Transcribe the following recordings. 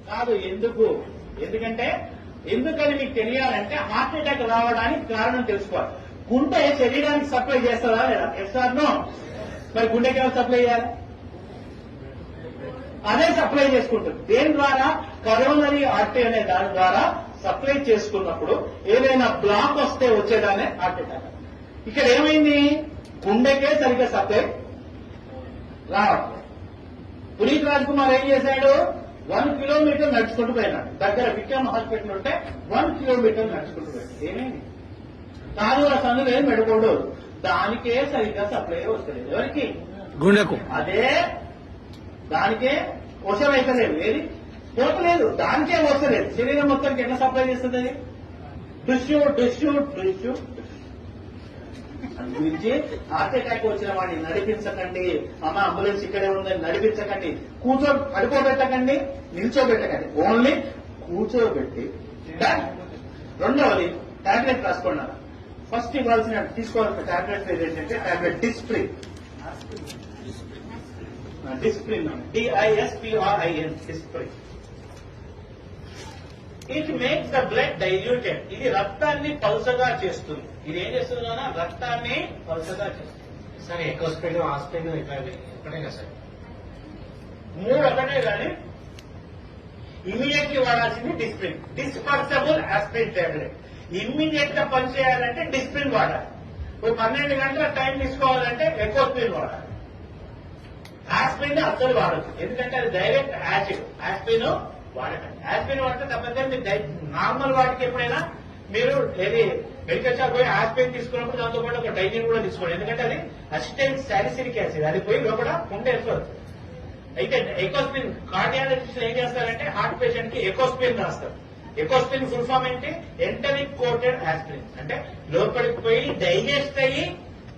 కాదు. ఎందుకంటే ఎందుకని మీకు తెలియాలంటే హార్ట్ అటాక్ రావడానికి కారణం తెలుసుకోవాలి. గుండె శరీరానికి సప్లై చేస్తుందా లేదా? Yes or no. మరి గుండెకి ఎవరు సప్లై చేయాలి? అదే సప్లై చేసుకుంటుంది. దేని ద్వారా? కరోనరీ ఆర్టరీ అనే దాని ద్వారా సప్లై చేసుకున్నప్పుడు ఏదైనా బ్లాక్ వస్తే వచ్చేదానే హార్ట్ అటాక్. ఇక్కడ ఏమైంది? గుండెకే సరిగ్గా సప్లై రావట్లేదు. పునీత్ రాజ్ కుమార్ ఏం చేశాడు? 1 కిలోమీటర్ నడుచుకుంటూ పోయినాడు. దగ్గర విక్రమ్ హాస్పిటల్ ఉంటే 1 కిలోమీటర్ నడుచుకుంటూ పోయాడు. ఏమైంది? కాలువ సందులు ఏం పెడకూడదు. దానికే సరిగ్గా సప్లై వస్తలేదు. ఎవరికి? గుండెకు. అదే దానికే వశమైతలేదు. ఏది పోతలేదు, దానికే వస్తలేదు. శరీరం మొత్తానికి ఎట్లా సప్లై చేస్తుంది అది? డుష్యూ డుష్యూ డుష్యూ. గురించి హార్ట్ అటాక్ వచ్చిన వాడిని నడిపించకండి. అమ్మ అంబులెన్స్ ఇక్కడే ఉందని నడిపించకండి. పడుకోబెట్టకండి, నిల్చోబెట్టకండి. ఓన్లీ కూర్చోబెట్టి. రెండవది టాబ్లెట్ రాసుకోండి. ఫస్ట్ ఇవ్వాల్సిన తీసుకోవాల్సిన టాబ్లెట్ ఏంటంటే tablet Disprin. Disprin, DISPRIN, Disprin. It makes the blood diluted. ఇది రక్తాన్ని పలుసగా చేస్తుంది. ఇది ఏం చేస్తుంది? రక్తాన్ని పలుసగా చేస్తుంది. సార్ ఎకోస్ప్రిన్, ఆస్ప్రిన్ ఎక్కడైనా సార్ 3 ఒకటే కానీ ఇమీడియట్ గా వాడాల్సింది Disprin. Dispersible aspirin tablet. Immediate గా పనిచేయాలంటే డిస్ప్రిన్ వాడాలి. 12 గంటల టైం తీసుకోవాలంటే ఎకోస్ప్రిన్ వాడాలి. ఆస్ప్రిన్ అస్సలు వాడదు, ఎందుకంటే అది డైరెక్ట్ యాసిడ్. ఆస్ప్రిన్ వాడకండి. ఆస్ప్రిన్ వాడితే తప్పతే మీరు నార్మల్ వాటికి ఎప్పుడైనా మీరు ఏది మెడికల్ షాప్ పోయి ఆస్ప్రిన్ తీసుకున్నప్పుడు దాంతో పాటు ఒక డైజిన్ కూడా తీసుకోండి. ఎందుకంటే అది అసిటైల్ సాలిసిలిక్ యాసిడ్. అది పోయి లోపల ఉంటే వేసుకోవచ్చు. అయితే ఎకోస్ప్రిన్ కార్డియాలజిస్ట్ ఏం చేస్తారంటే హార్ట్ పేషెంట్ కి ఎకోస్ప్రిన్ రాస్తారు. ఎకోస్ప్రిన్ ఫుల్ ఫామ్ ఏంటి? Enteric coated aspirin. అంటే లోపలికి పోయి డైజెస్ట్ అయ్యి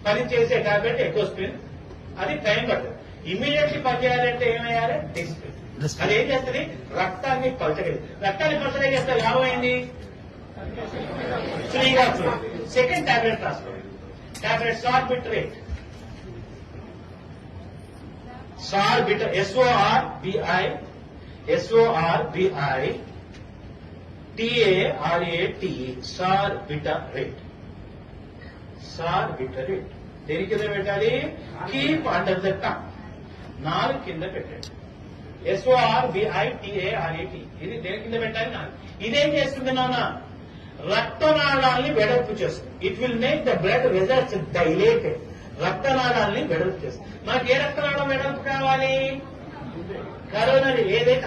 పని చేసే టాబ్లెట్ ఎకోస్ప్రిన్. అది టైం పడుతుంది. ఇమీడియట్లీ పనిచేయాలంటే ఏమయ్యాలి? డిస్ప్రిన్. అది ఏం చేస్తుంది? రక్తాన్ని పలచగలి. రక్తాన్ని పలచగా చేస్తే లాభం ఏంటి? ఫ్రీగా ఫ్లో. సెకండ్ టాబ్లెట్ రాసుకోండి. టాబ్లెట్ సార్బిట్రేట్. సార్బిట్రేట్, SORBITARATE, సార్బిట్రేట్. సార్బిట్రేట్ దేని కింద పెట్టాలి? Keep under the tongue. 4 కింద పెట్టండి. SORBITARATE. ఇది దేని కింద పెట్టాలి? 4. ఇదేం చేస్తుంది నాన్న? రక్తనాళాల్ని వెడల్పు చేస్తుంది. It will make the blood vessels dilated. రక్తనాళాల్ని వెడల్పు చేస్తుంది. మనకి ఏ రక్తనాళం వెడల్పు కావాలి? కరోనరీ ఏదైతే